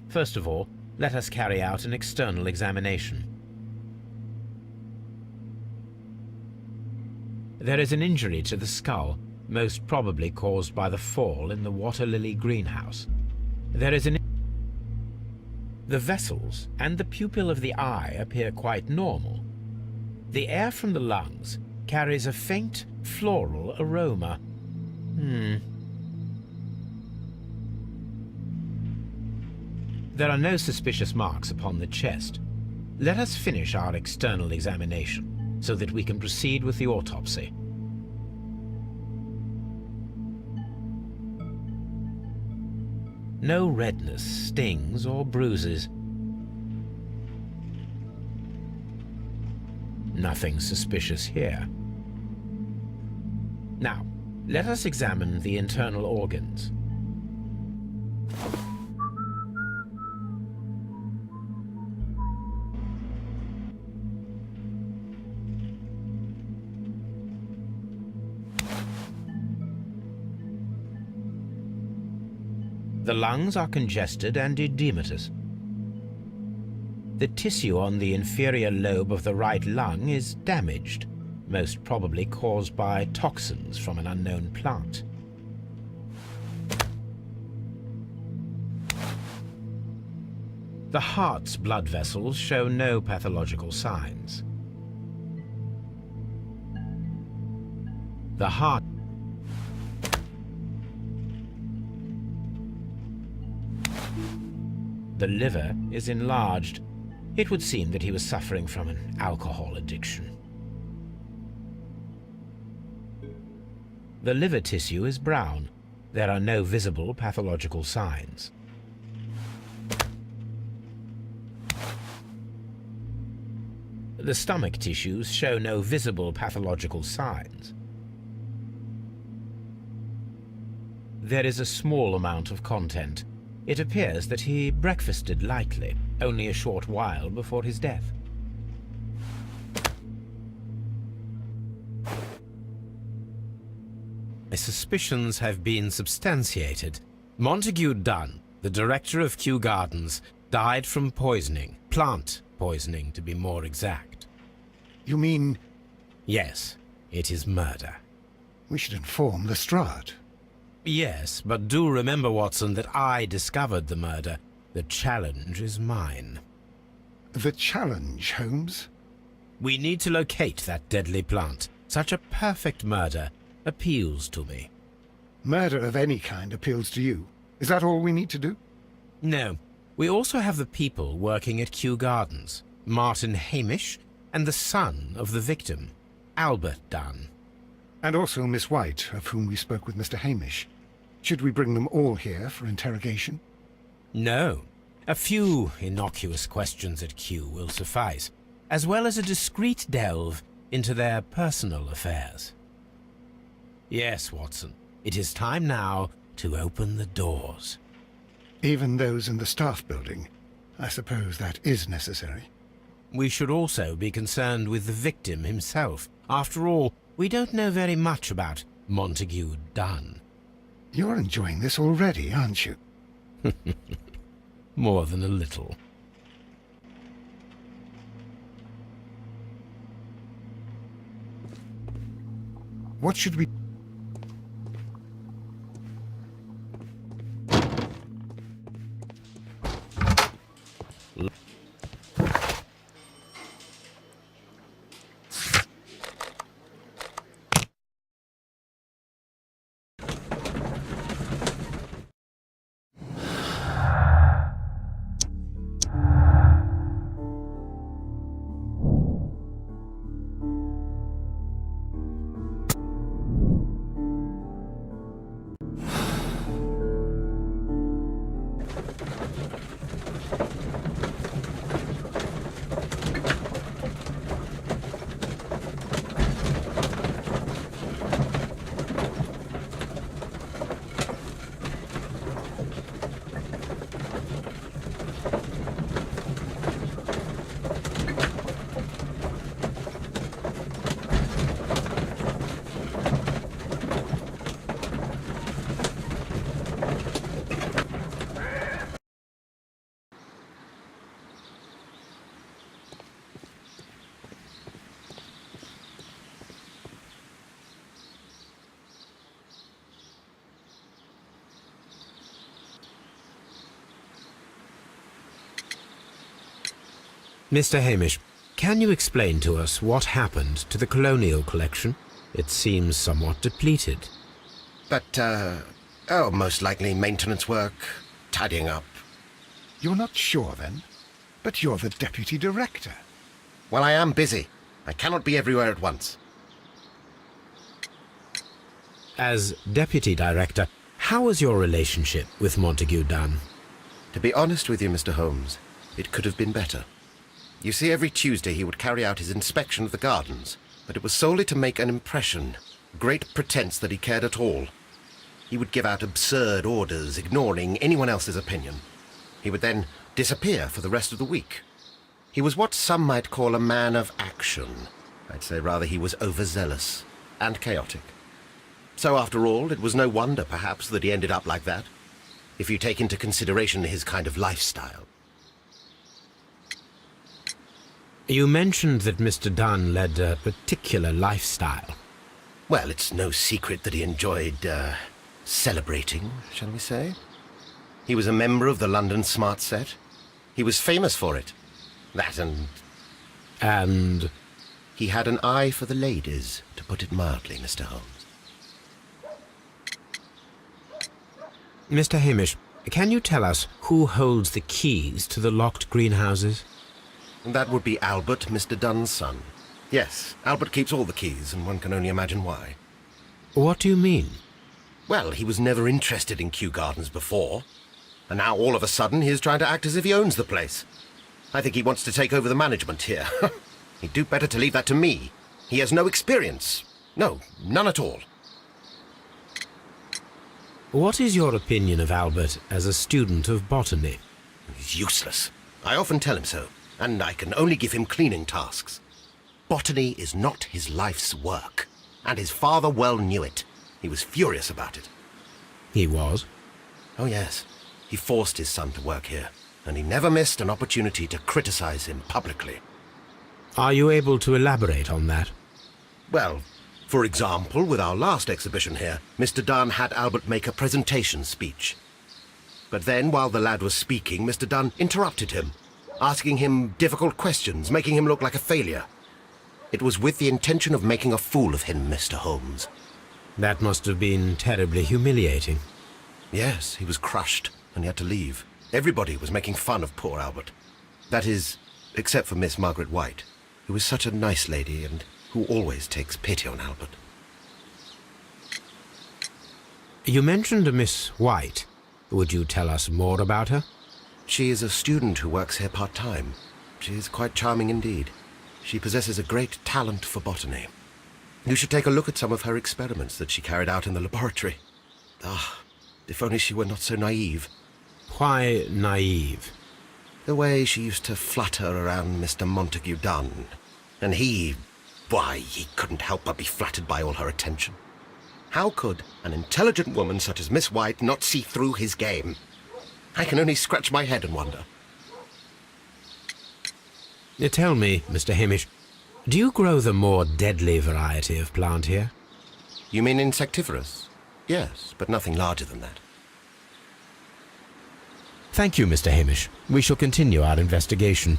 First of all, let us carry out an external examination. There is an injury to the skull, most probably caused by the fall in the water lily greenhouse. The vessels and the pupil of the eye appear quite normal. The air from the lungs carries a faint floral aroma. There are no suspicious marks upon the chest. Let us finish our external examination so that we can proceed with the autopsy. No redness, stings, or bruises. Nothing suspicious here. Now, let us examine the internal organs. The lungs are congested and edematous. The tissue on the inferior lobe of the right lung is damaged, most probably caused by toxins from an unknown plant. The heart's blood vessels show no pathological signs. The heart The liver is enlarged. It would seem that he was suffering from an alcohol addiction. The liver tissue is brown. There are no visible pathological signs. The stomach tissues show no visible pathological signs. There is a small amount of content. It appears that he breakfasted lightly, only a short while before his death. My suspicions have been substantiated. Montague Dunn, the director of Kew Gardens, died from poisoning. Plant poisoning, to be more exact. You mean... Yes, it is murder. We should inform Lestrade. Yes, but do remember, Watson, that I discovered the murder. The challenge is mine. The challenge, Holmes? We need to locate that deadly plant. Such a perfect murder appeals to me. Murder of any kind appeals to you. Is that all we need to do? No. We also have the people working at Kew Gardens. Martin Hamish and the son of the victim, Albert Dunn. And also Miss White, of whom we spoke with Mr. Hamish. Should we bring them all here for interrogation? No. A few innocuous questions at Kew will suffice, as well as a discreet delve into their personal affairs. Yes, Watson, it is time now to open the doors. Even those in the staff building. I suppose that is necessary. We should also be concerned with the victim himself. After all, we don't know very much about Montague Dunn. You're enjoying this already, aren't you? More than a little. What should we... Mr. Hamish, can you explain to us what happened to the colonial collection? It seems somewhat depleted. Most likely maintenance work, tidying up. You're not sure, then? But you're the deputy director. Well, I am busy. I cannot be everywhere at once. As deputy director, how was your relationship with Montague Dunn? To be honest with you, Mr. Holmes, it could have been better. You see, every Tuesday he would carry out his inspection of the gardens, but it was solely to make an impression, great pretense that he cared at all. He would give out absurd orders, ignoring anyone else's opinion. He would then disappear for the rest of the week. He was what some might call a man of action. I'd say rather he was overzealous and chaotic. So after all, it was no wonder, perhaps, that he ended up like that, if you take into consideration his kind of lifestyle. You mentioned that Mr. Dunn led a particular lifestyle. Well, it's no secret that he enjoyed, celebrating, shall we say? He was a member of the London Smart Set. He was famous for it. That And? He had an eye for the ladies, to put it mildly, Mr. Holmes. Mr. Hamish, can you tell us who holds the keys to the locked greenhouses? That would be Albert, Mr. Dunn's son. Yes, Albert keeps all the keys, and one can only imagine why. What do you mean? Well, he was never interested in Kew Gardens before, and now all of a sudden he is trying to act as if he owns the place. I think he wants to take over the management here. He'd do better to leave that to me. He has no experience. No, none at all. What is your opinion of Albert as a student of botany? He's useless. I often tell him so, and I can only give him cleaning tasks. Botany is not his life's work, and his father well knew it. He was furious about it. He was? Oh, yes. He forced his son to work here, and he never missed an opportunity to criticize him publicly. Are you able to elaborate on that? Well, for example, with our last exhibition here, Mr. Dunn had Albert make a presentation speech. But then, while the lad was speaking, Mr. Dunn interrupted him, asking him difficult questions, making him look like a failure. It was with the intention of making a fool of him, Mr. Holmes. That must have been terribly humiliating. Yes, he was crushed, and he had to leave. Everybody was making fun of poor Albert. That is, except for Miss Margaret White, who was such a nice lady and who always takes pity on Albert. You mentioned a Miss White. Would you tell us more about her? She is a student who works here part-time. She is quite charming indeed. She possesses a great talent for botany. You should take a look at some of her experiments that she carried out in the laboratory. Ah, if only she were not so naive. Why naive? The way she used to flutter around Mr. Montague Dunn. And why, he couldn't help but be flattered by all her attention. How could an intelligent woman such as Miss White not see through his game? I can only scratch my head and wonder. Tell me, Mr. Hamish, do you grow the more deadly variety of plant here? You mean insectivorous? Yes, but nothing larger than that. Thank you, Mr. Hamish. We shall continue our investigation.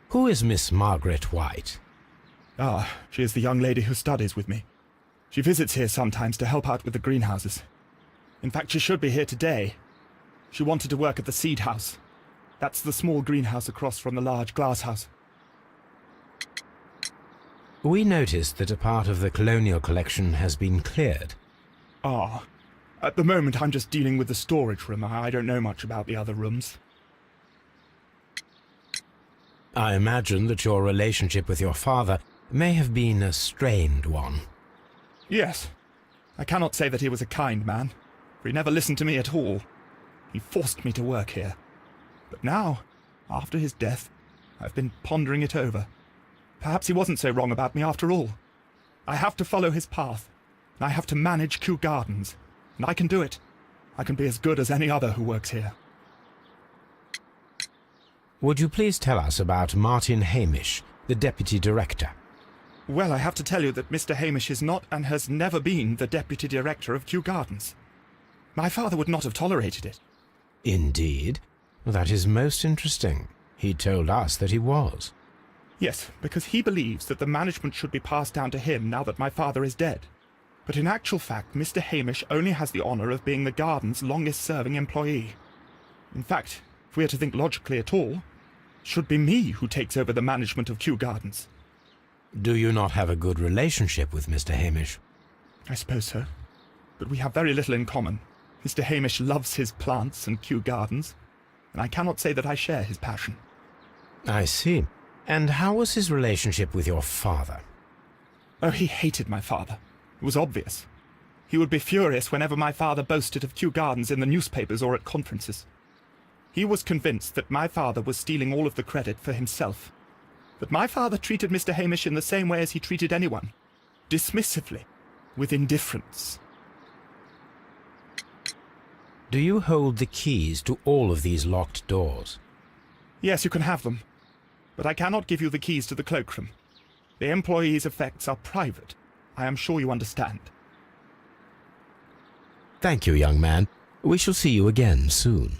Who is Miss Margaret White? Ah, she is the young lady who studies with me. She visits here sometimes to help out with the greenhouses. In fact, she should be here today. She wanted to work at the seed house. That's the small greenhouse across from the large glass house. We noticed that a part of the colonial collection has been cleared. Ah, at the moment I'm just dealing with the storage room. I don't know much about the other rooms. I imagine that your relationship with your father may have been a strained one. Yes. I cannot say that he was a kind man, for he never listened to me at all. He forced me to work here. But now, after his death, I've been pondering it over. Perhaps he wasn't so wrong about me after all. I have to follow his path, I have to manage Kew Gardens. And I can do it. I can be as good as any other who works here. Would you please tell us about Martin Hamish, the Deputy Director? Well, I have to tell you that Mr. Hamish is not and has never been the Deputy Director of Kew Gardens. My father would not have tolerated it. Indeed? That is most interesting. He told us that he was. Yes, because he believes that the management should be passed down to him now that my father is dead. But in actual fact, Mr. Hamish only has the honour of being the garden's longest-serving employee. In fact, if we are to think logically at all, it should be me who takes over the management of Kew Gardens. Do you not have a good relationship with Mr. Hamish? I suppose so. But we have very little in common. Mr. Hamish loves his plants and Kew Gardens, and I cannot say that I share his passion. I see. And how was his relationship with your father? Oh, he hated my father. It was obvious. He would be furious whenever my father boasted of Kew Gardens in the newspapers or at conferences. He was convinced that my father was stealing all of the credit for himself. But my father treated Mr. Hamish in the same way as he treated anyone. Dismissively. With indifference. Do you hold the keys to all of these locked doors? Yes, you can have them. But I cannot give you the keys to the cloakroom. The employees' effects are private. I am sure you understand. Thank you, young man. We shall see you again soon.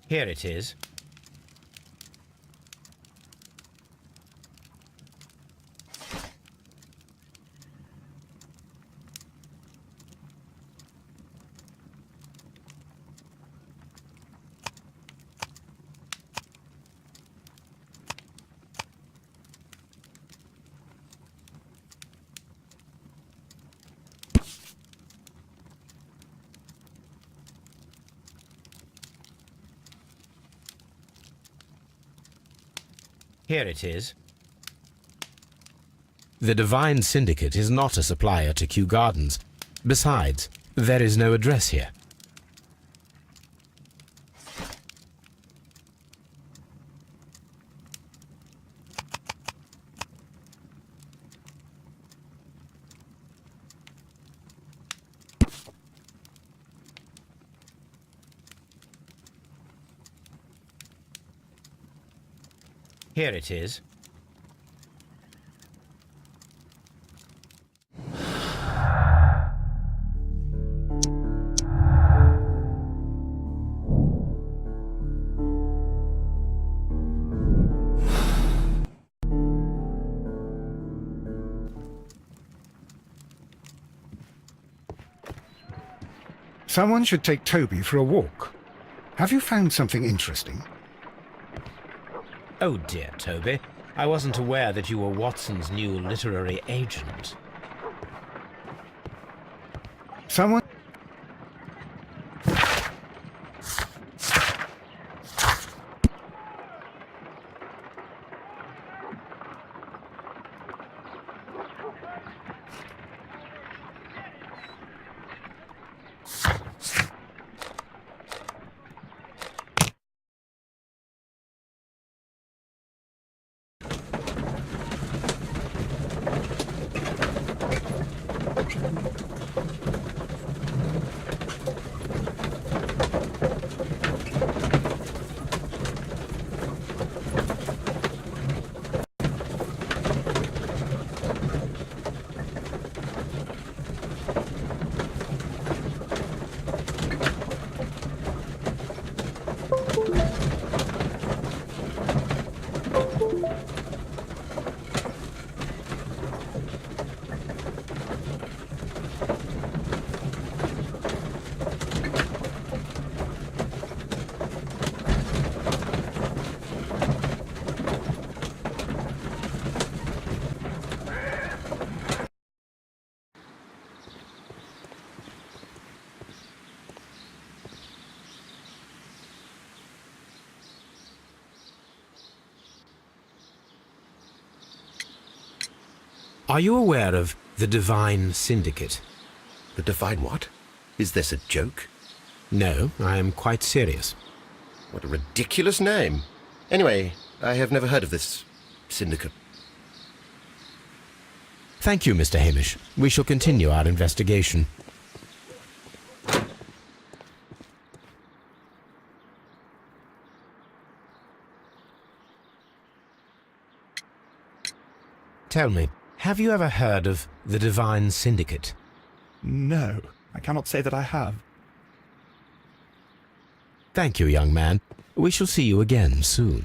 Here it is. Here it is. The Divine Syndicate is not a supplier to Kew Gardens. Besides, there is no address here. Here it is. Someone should take Toby for a walk. Have you found something interesting? Oh dear, Toby. I wasn't aware that you were Watson's new literary agent. Someone... Are you aware of the Divine Syndicate? The Divine what? Is this a joke? No, I am quite serious. What a ridiculous name. Anyway, I have never heard of this syndicate. Thank you, Mr. Hamish. We shall continue our investigation. Tell me, have you ever heard of the Divine Syndicate? No, I cannot say that I have. Thank you, young man. We shall see you again soon.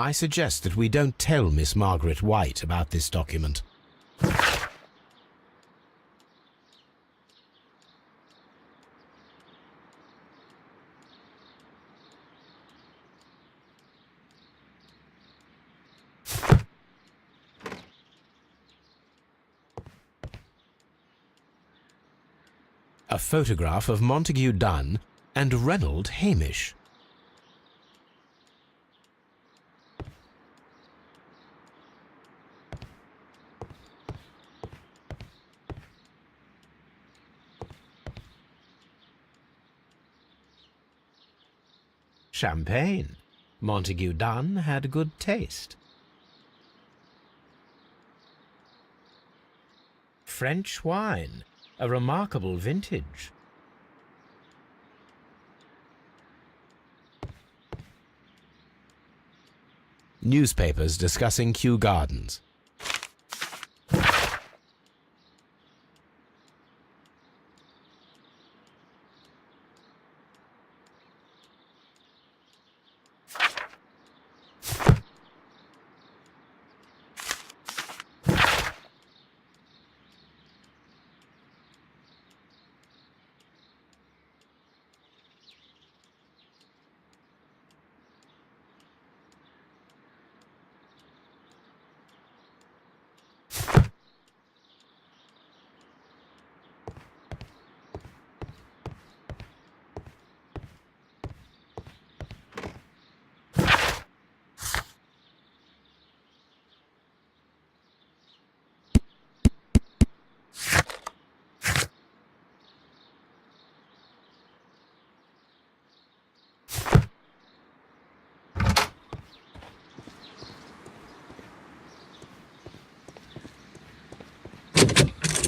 I suggest that we don't tell Miss Margaret White about this document. A photograph of Montague Dunn and Reynold Hamish. Champagne. Montague Dunn had good taste. French wine. A remarkable vintage. Newspapers discussing Kew Gardens.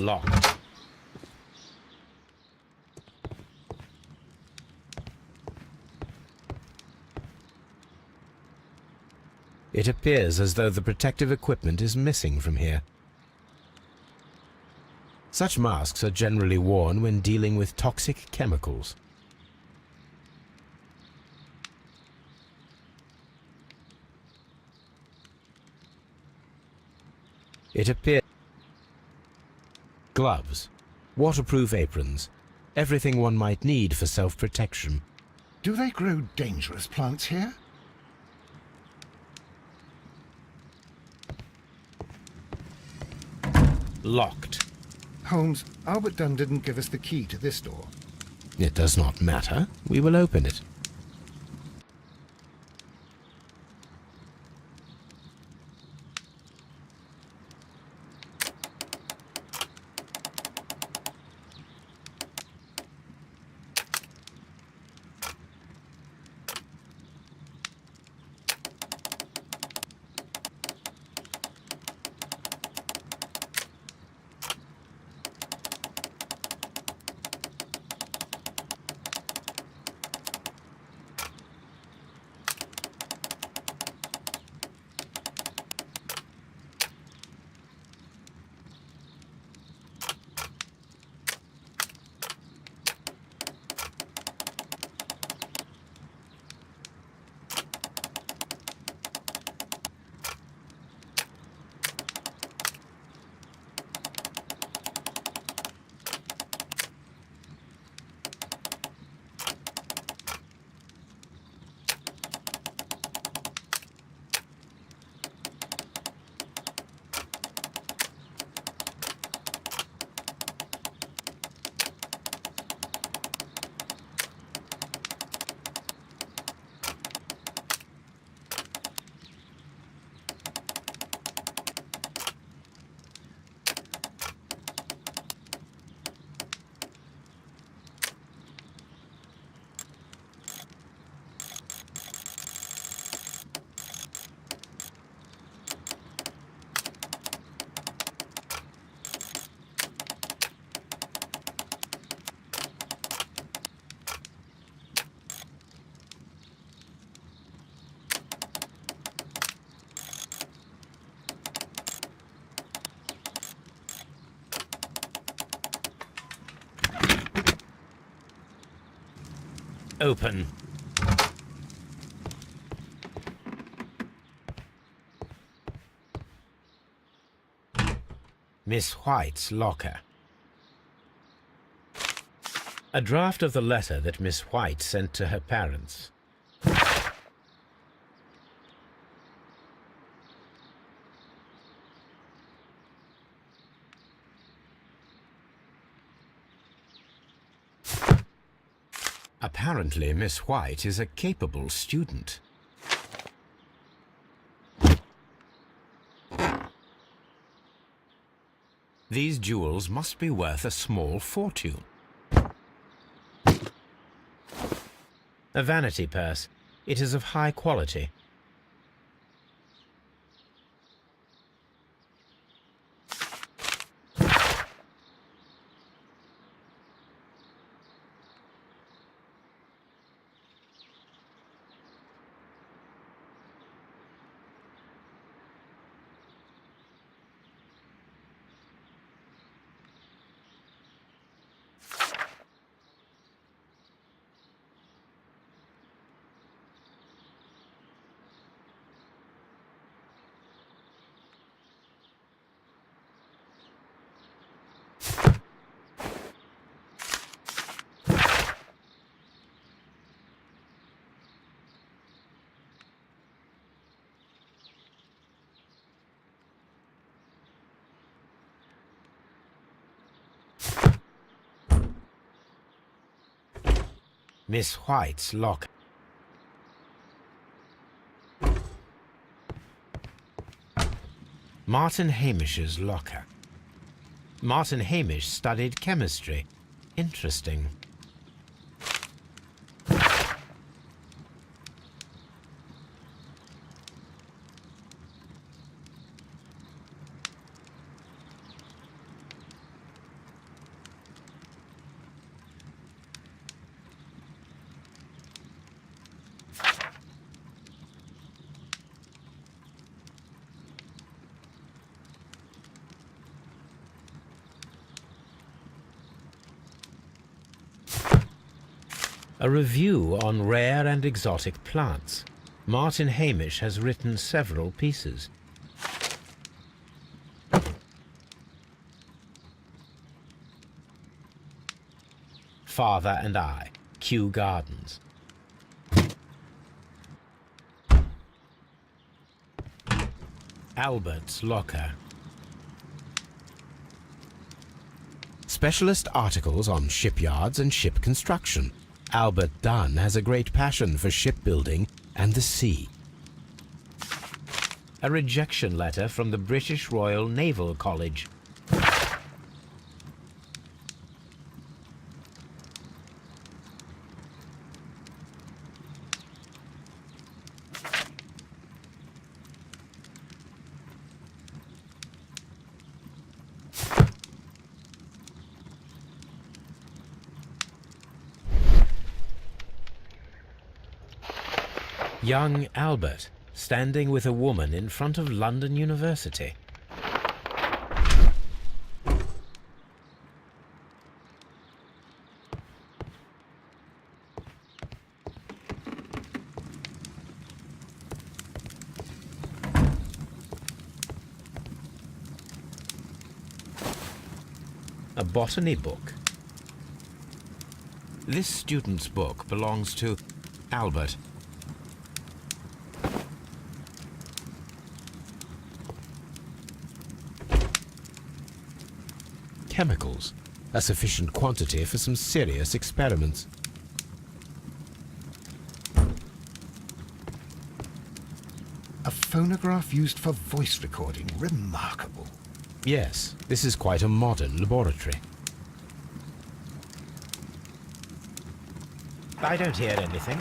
Locked. It appears as though the protective equipment is missing from here. Such masks are generally worn when dealing with toxic chemicals. It appears gloves, waterproof aprons, everything one might need for self-protection. Do they grow dangerous plants here? Locked. Holmes, Albert Dunn didn't give us the key to this door. It does not matter. We will open it. Open. Miss White's locker. A draft of the letter that Miss White sent to her parents. Apparently, Miss White is a capable student. These jewels must be worth a small fortune. A vanity purse. It is of high quality. Miss White's locker. Martin Hamish's locker. Martin Hamish studied chemistry. Interesting. A review on rare and exotic plants. Martin Hamish has written several pieces. Father and I, Kew Gardens. Albert's locker. Specialist articles on shipyards and ship construction. Albert Dunn has a great passion for shipbuilding and the sea. A rejection letter from the British Royal Naval College. Young Albert, standing with a woman in front of London University. A botany book. This student's book belongs to Albert. Chemicals, a sufficient quantity for some serious experiments. A phonograph used for voice recording. Remarkable. Yes, this is quite a modern laboratory. I don't hear anything.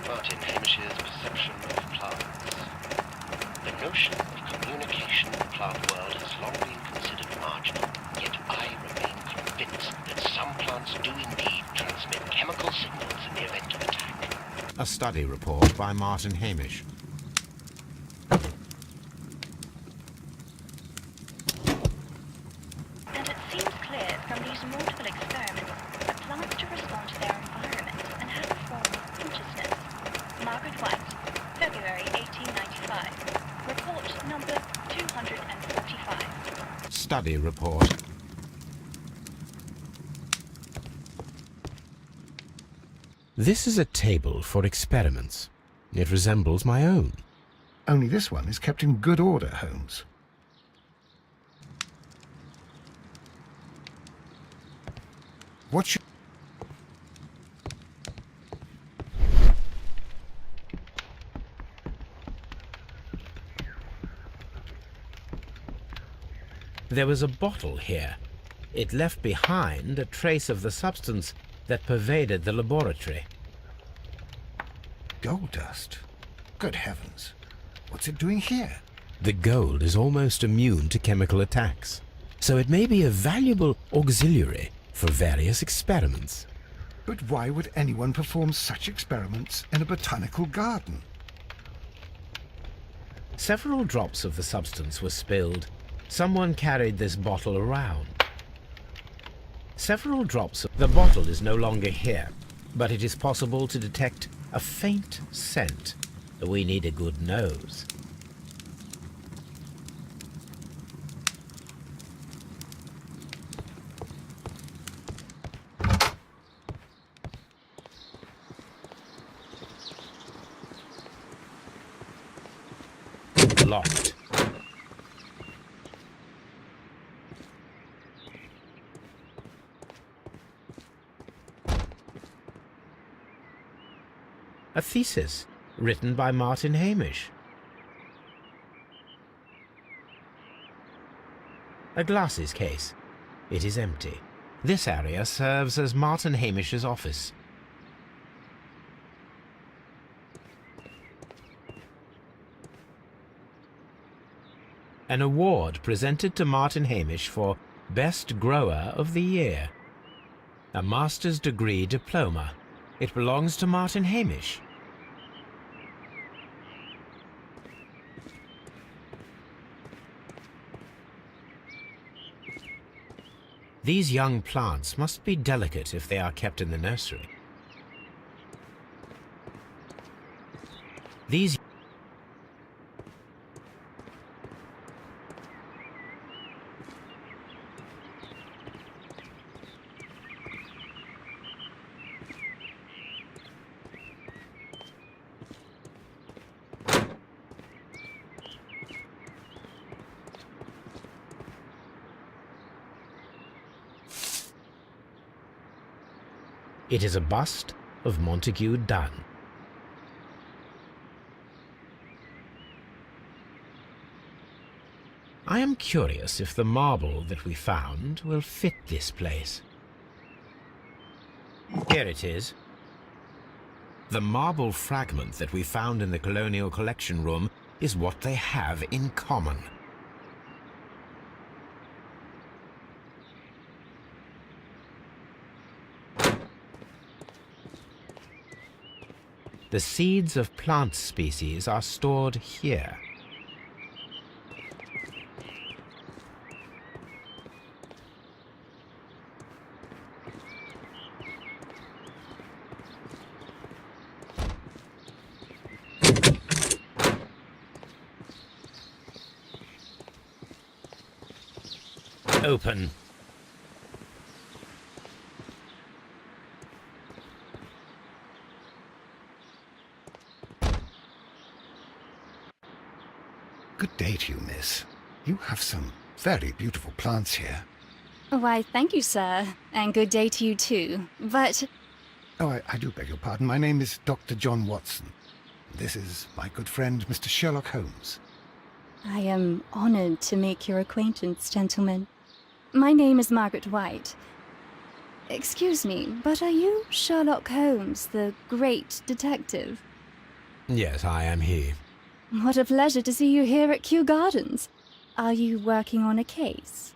Martin Hamish's perception of plants. The notion of communication in the plant world has long been considered marginal, yet I remain convinced that some plants do indeed transmit chemical signals in the event of attack. A study report by Martin Hamish. And it seems clear from these multiple experiments that plants do respond to their environment and have a form of consciousness. Margaret White, February 18. study report. This is a table for experiments. It resembles my own. Only this one is kept in good order, Holmes. What should... There was a bottle here. It left behind a trace of the substance that pervaded the laboratory. Gold dust? Good heavens. What's it doing here? The gold is almost immune to chemical attacks, so it may be a valuable auxiliary for various experiments. But why would anyone perform such experiments in a botanical garden? Several drops of the substance were spilled. Someone carried this bottle around. Several drops of the bottle is no longer here, but it is possible to detect a faint scent. We need a good nose. Locked. A thesis written by Martin Hamish. A glasses case. It is empty. This area serves as Martin Hamish's office. An award presented to Martin Hamish for Best Grower of the Year. A master's degree diploma. It belongs to Martin Hamish. These young plants must be delicate if they are kept in the nursery. These It is a bust of Montague Dunn. I am curious if the marble that we found will fit this place. Here it is. The marble fragment that we found in the Colonial Collection Room is what they have in common. The seeds of plant species are stored here. Open. Good day to you, miss. You have some very beautiful plants here. Why, thank you, sir. And good day to you, too. But... Oh, I do beg your pardon. My name is Dr. John Watson. This is my good friend, Mr. Sherlock Holmes. I am honored to make your acquaintance, gentlemen. My name is Margaret White. Excuse me, but are you Sherlock Holmes, the great detective? Yes, I am he. What a pleasure to see you here at Kew Gardens. Are you working on a case?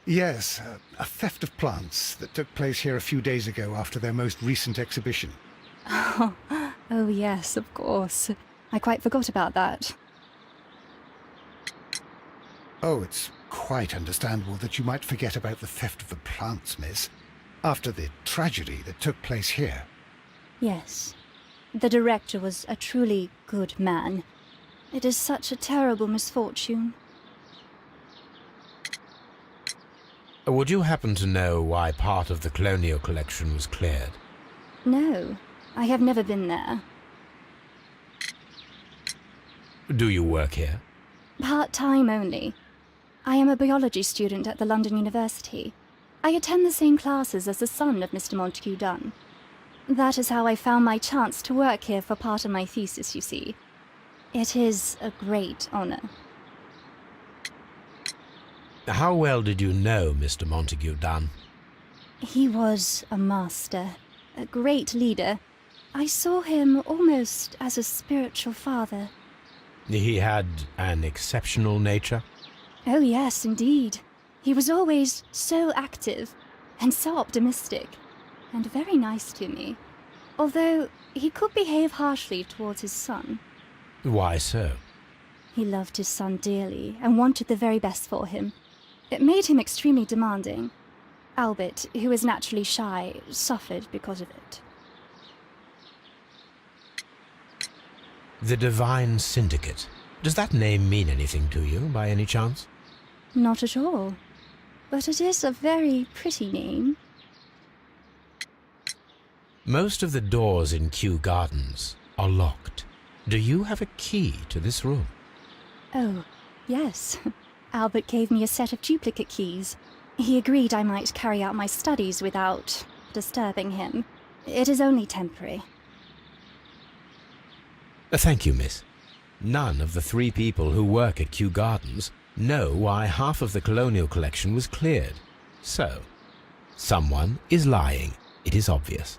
Yes, a theft of plants that took place here a few days ago after their most recent exhibition. Oh, yes, of course. I quite forgot about that. Oh, it's quite understandable that you might forget about the theft of the plants, miss, after the tragedy that took place here. Yes. The director was a truly good man. It is such a terrible misfortune. Would you happen to know why part of the colonial collection was cleared? No, I have never been there. Do you work here? Part-time only. I am a biology student at the London University. I attend the same classes as the son of Mr. Montague Dunn. That is how I found my chance to work here for part of my thesis, you see. It is a great honor. How well did you know Mr. Montague Dunn? He was a master, a great leader. I saw him almost as a spiritual father. He had an exceptional nature? Oh yes, indeed. He was always so active and so optimistic, and very nice to me. Although he could behave harshly towards his son. Why so? He loved his son dearly and wanted the very best for him. It made him extremely demanding. Albert, who is naturally shy, suffered because of it. The Divine Syndicate. Does that name mean anything to you, by any chance? Not at all. But it is a very pretty name. Most of the doors in Kew Gardens are locked. Do you have a key to this room? Oh, yes. Albert gave me a set of duplicate keys. He agreed I might carry out my studies without disturbing him. It is only temporary. Thank you, miss. None of the 3 people who work at Kew Gardens know why half of the colonial collection was cleared. So, someone is lying. It is obvious.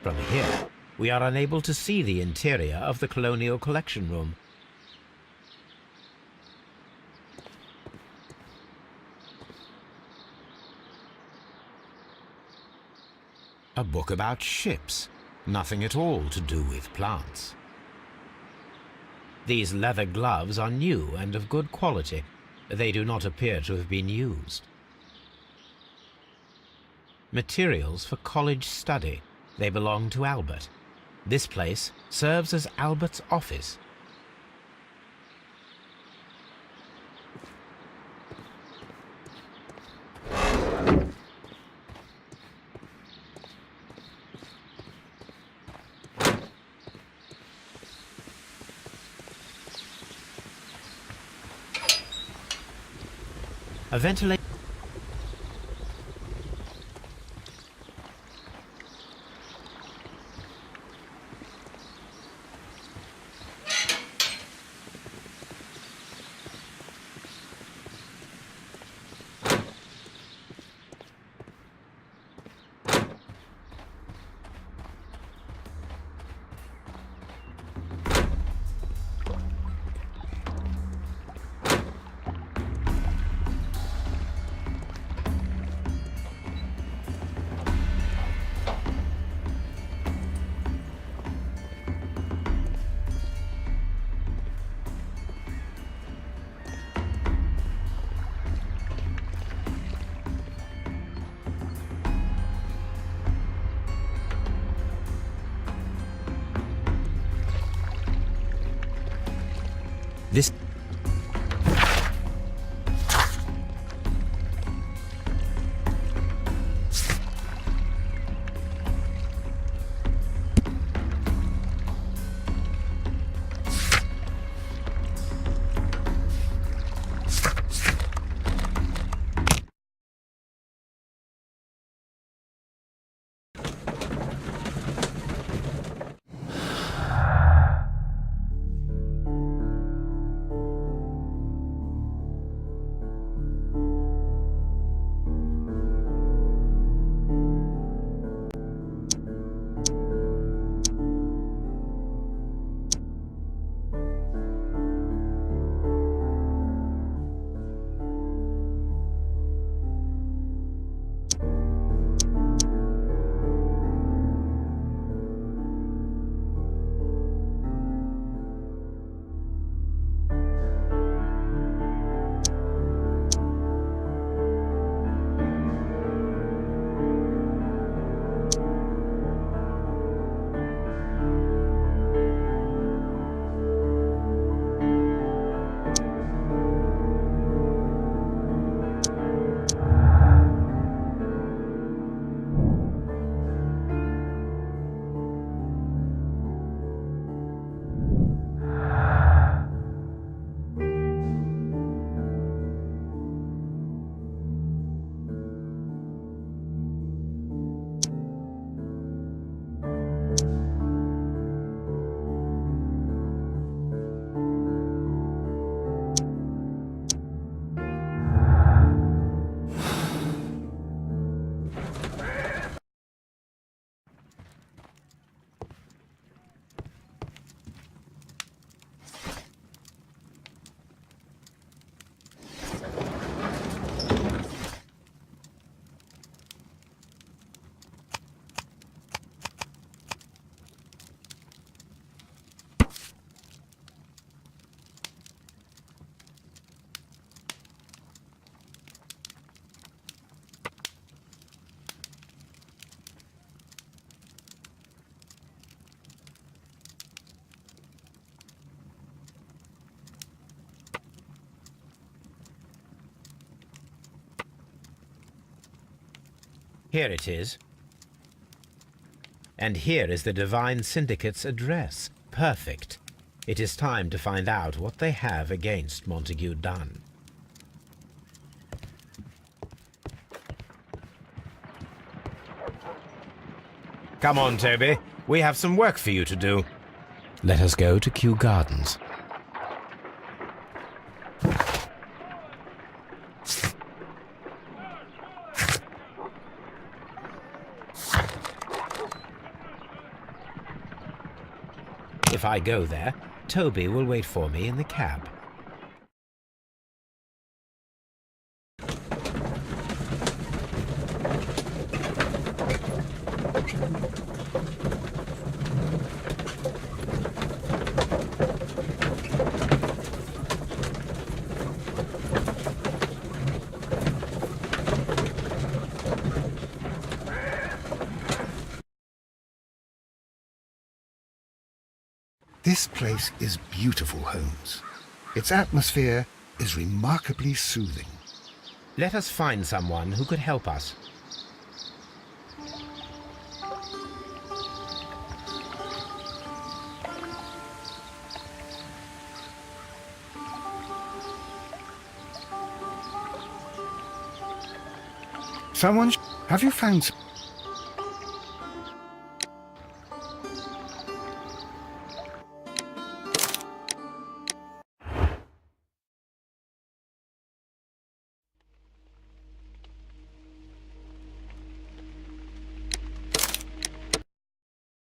From here, we are unable to see the interior of the colonial collection room. A book about ships. Nothing at all to do with plants. These leather gloves are new and of good quality. They do not appear to have been used. Materials for college study. They belong to Albert. This place serves as Albert's office. A ventilator. This... Here it is. And here is the Divine Syndicate's address. Perfect. It is time to find out what they have against Montague Dunn. Come on, Toby. We have some work for you to do. Let us go to Kew Gardens. If I go there, Toby will wait for me in the cab. This place is beautiful, Holmes. Its atmosphere is remarkably soothing. Let us find someone who could help us. Have you found...